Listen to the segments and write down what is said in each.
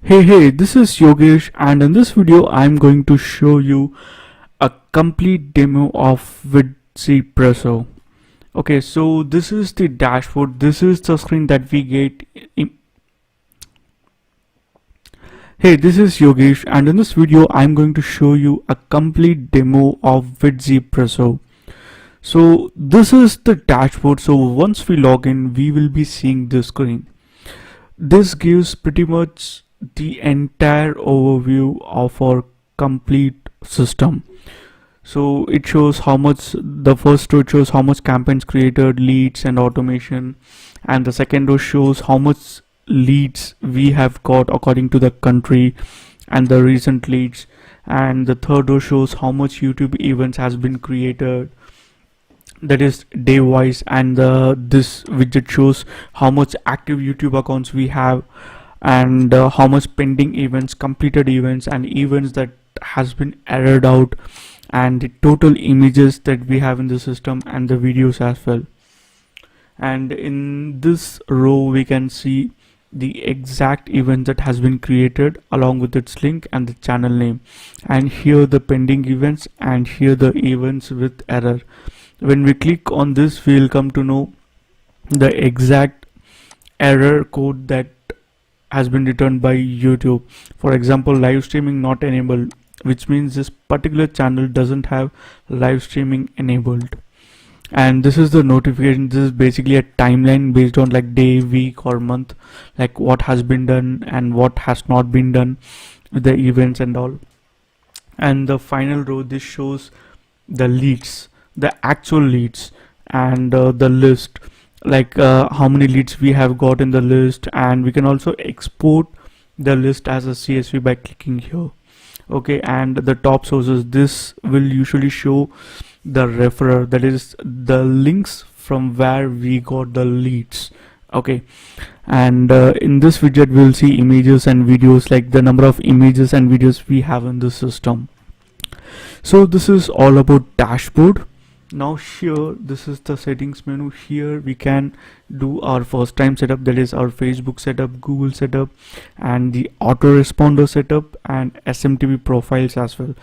Hey, this is Yogesh, and in this video I'm going to show you a complete demo of VidZPresso. Okay, so this is the dashboard. This is the screen that we get. Hey, this is Yogesh, and in this video I'm going to show you a complete demo of VidZPresso. So this is the dashboard. So once we log in, we will be seeing this screen. This gives pretty much the entire overview of our complete system. So it shows how much, the first row shows how much campaigns created, leads and automation, and the second row shows how much leads we have got according to the country and the recent leads, and the third row shows how much YouTube events has been created, that is day wise, and this widget shows how much active YouTube accounts we have, and how much pending events, completed events, and events that has been errored out, and the total images that we have in the system, and the videos as well. And in this row we can see the exact event that has been created along with its link and the channel name, and here the pending events, and here the events with error. When we click on this, we'll come to know the exact error code that has been returned by YouTube. For example, live streaming not enabled, which means this particular channel doesn't have live streaming enabled. And this is the notification. This is basically a timeline based on like day, week or month, like what has been done and what has not been done with the events and all. And the final row, this shows the leads, the actual leads, and the list, like how many leads we have got in the list, and we can also export the list as a CSV by clicking here. Okay, and the top sources, this will usually show the referrer, that is the links from where we got the leads. Okay, and in this widget we'll see images and videos, like the number of images and videos we have in the system. So this is all about dashboard. Now here, this is the settings menu. Here we can do our first time setup, that is our Facebook setup, Google setup, and the autoresponder setup, and SMTP profiles as well.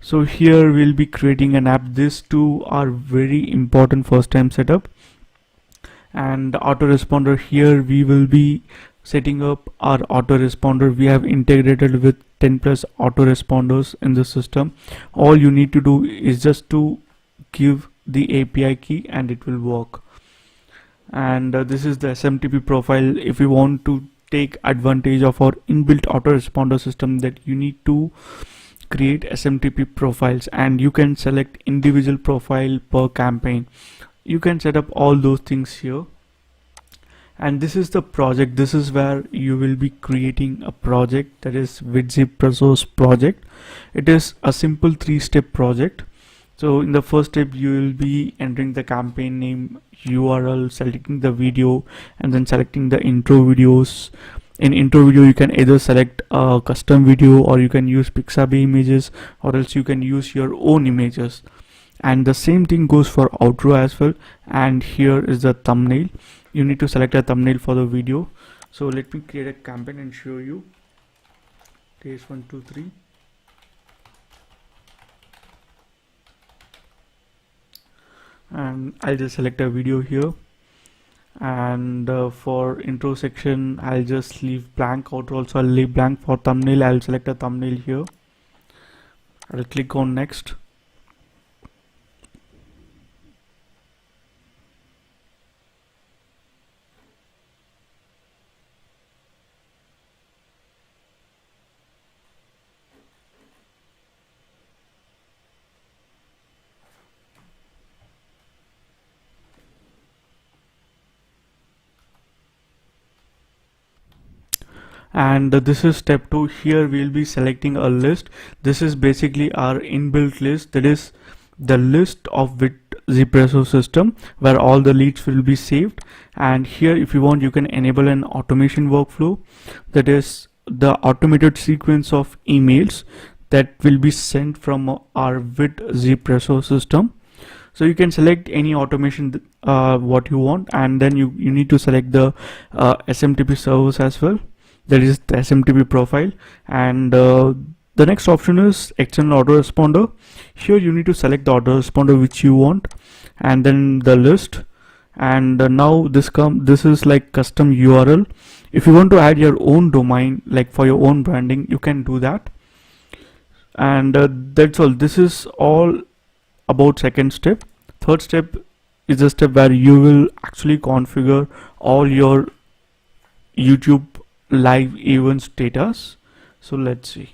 So here we'll be creating an app. These two are very important first time setup. And autoresponder, here we will be setting up our autoresponder. We have integrated with 10 plus autoresponders in the system. All you need to do is just to give the API key and it will work. And this is the SMTP profile. If you want to take advantage of our inbuilt autoresponder system, that you need to create SMTP profiles, and you can select individual profile per campaign. You can set up all those things here. And this is the project. This is where you will be creating a project, that is VidZPresso's project. It is a simple 3-step project. So in the first step, you will be entering the campaign name, URL, selecting the video, and then selecting the intro videos. In intro video, you can either select a custom video, or you can use Pixabay images, or else you can use your own images. And the same thing goes for outro as well. And here is the thumbnail. You need to select a thumbnail for the video. So let me create a campaign and show you. Taste 1 2 3. And I'll just select a video here, and for intro section I'll just leave blank. Outro also I'll leave blank. For thumbnail, I'll select a thumbnail here. I'll click on next. And this is step 2. Here we'll be selecting a list. This is basically our inbuilt list, that is the list of VidZPresso system where all the leads will be saved. And here, if you want, you can enable an automation workflow, that is the automated sequence of emails that will be sent from our VidZPresso system. So you can select any automation what you want, and then you need to select the SMTP service as well. that is the SMTP profile. And the next option is external autoresponder. Here you need to select the autoresponder which you want, and then the list. And now this is like custom URL. If you want to add your own domain, like for your own branding, you can do that. And that's all. This is all about second step. Third step is the step where you will actually configure all your YouTube live events data. So let's see.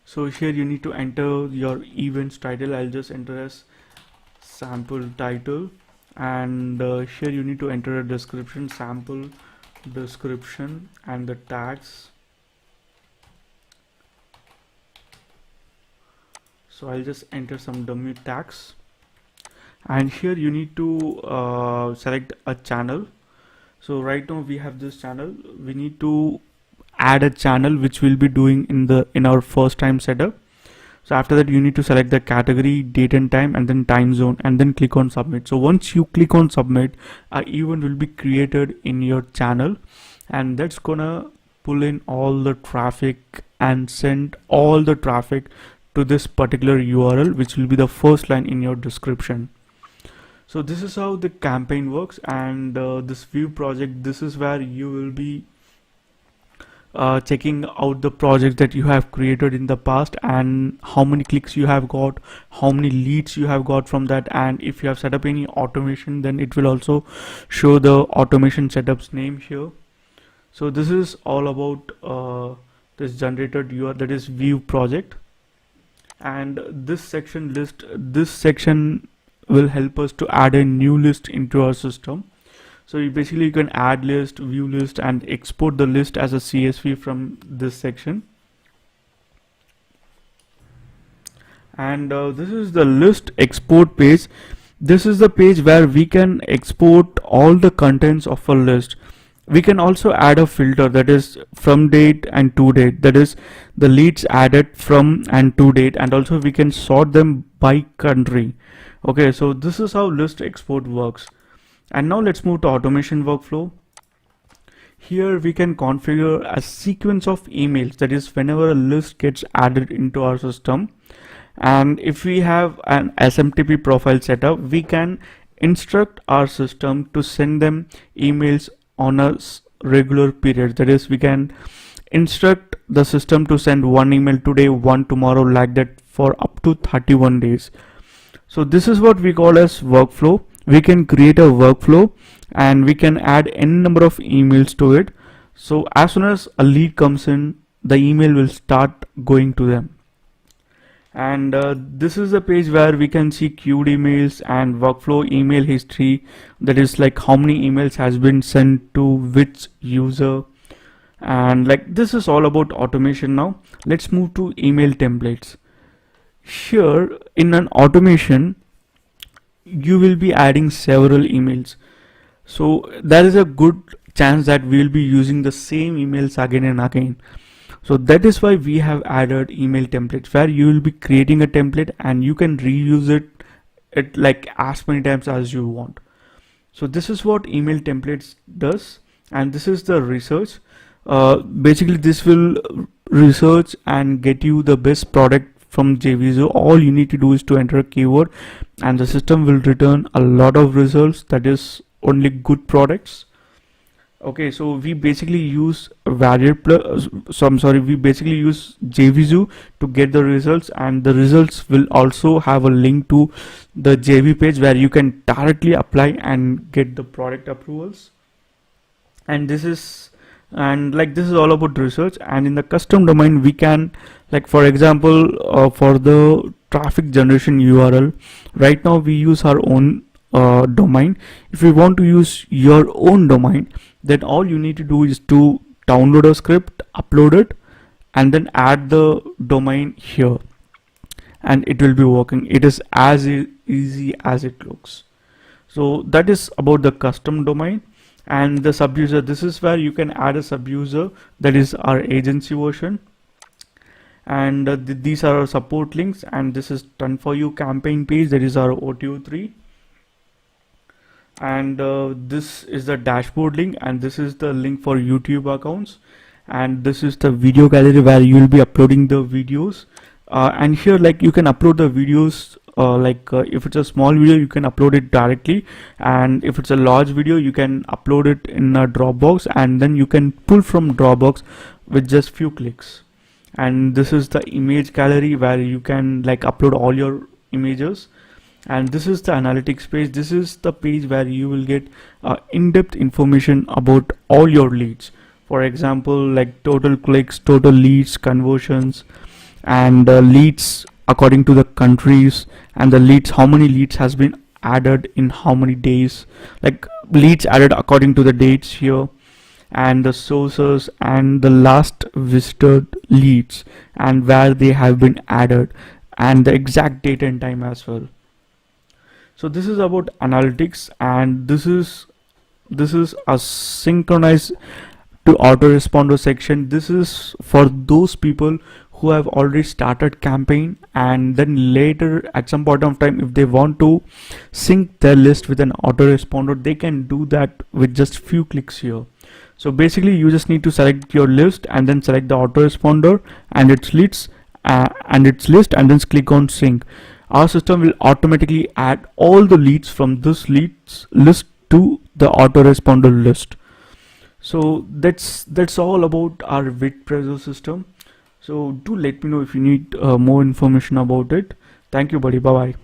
So here you need to enter your events title. I'll just enter as sample title, and here you need to enter a description, sample description, and the tags. So I'll just enter some dummy tags, and here you need to select a channel. So right now we have this channel. We need to add a channel which we'll be doing in our first time setup. So after that you need to select the category, date and time, and then time zone, and then click on submit. So once you click on submit, an event will be created in your channel, and that's gonna pull in all the traffic and send all the traffic to this particular URL, which will be the first line in your description. So this is how the campaign works. And this view project, this is where you will be checking out the projects that you have created in the past, and how many clicks you have got, how many leads you have got from that, and if you have set up any automation, then it will also show the automation setups name here. So this is all about this generated URL, that is view project. And this section will help us to add a new list into our system. So you can add list, view list, and export the list as a CSV from this section. And this is the list export page. This is the page where we can export all the contents of a list. We can also add a filter, that is from date and to date, that is the leads added from and to date, and also we can sort them by country. Okay, so this is how list export works. And now let's move to automation workflow. Here we can configure a sequence of emails, that is whenever a list gets added into our system, and if we have an SMTP profile setup, we can instruct our system to send them emails on a regular period. That is, we can instruct the system to send one email today, one tomorrow, like that for up to 31 days. So this is what we call as workflow. We can create a workflow and we can add any number of emails to it. So as soon as a lead comes in, the email will start going to them. And this is the page where we can see queued emails and workflow email history, that is like how many emails has been sent to which user. And like this is all about automation. Now let's move to email templates. Here in an automation, you will be adding several emails. So there is a good chance that we will be using the same emails again and again. So that is why we have added email templates, where you will be creating a template and you can reuse it like as many times as you want. So this is what email templates does, and this is the research. Basically this will research and get you the best product from JVZoo. All you need to do is to enter a keyword and the system will return a lot of results, that is only good products. Okay, so we basically use we basically use JVZoo to get the results, and the results will also have a link to the JV page where you can directly apply and get the product approvals. And this is all about research. And in the custom domain, we can, like for example, for the traffic generation URL, right now we use our own domain. If you want to use your own domain, then all you need to do is to download a script, upload it, and then add the domain here, and it will be working. It is as easy as it looks. So that is about the custom domain. And the subuser, this is where you can add a subuser, that is our agency version. And these are our support links, and this is done for you campaign page, that is our OTO3. And this is the dashboard link, and this is the link for YouTube accounts, and this is the video gallery where you will be uploading the videos. And here, like, you can upload the videos, if it's a small video you can upload it directly, and if it's a large video you can upload it in a Dropbox, and then you can pull from Dropbox with just few clicks. And this is the image gallery where you can like upload all your images. And this is the analytics page. This is the page where you will get in-depth information about all your leads. For example, like total clicks, total leads, conversions, and leads according to the countries, and the leads, how many leads has been added in how many days, like leads added according to the dates here, and the sources, and the last visited leads, and where they have been added, and the exact date and time as well. So this is about analytics, and this is a synchronized to autoresponder section. This is for those people who have already started campaign, and then later at some point of time if they want to sync their list with an autoresponder, they can do that with just few clicks here. So basically you just need to select your list and then select the autoresponder and its leads and its list, and then click on sync. Our system will automatically add all the leads from this leads list to the autoresponder list. So that's all about our VidZPresso system. So do let me know if you need more information about it. Thank you, buddy. Bye bye.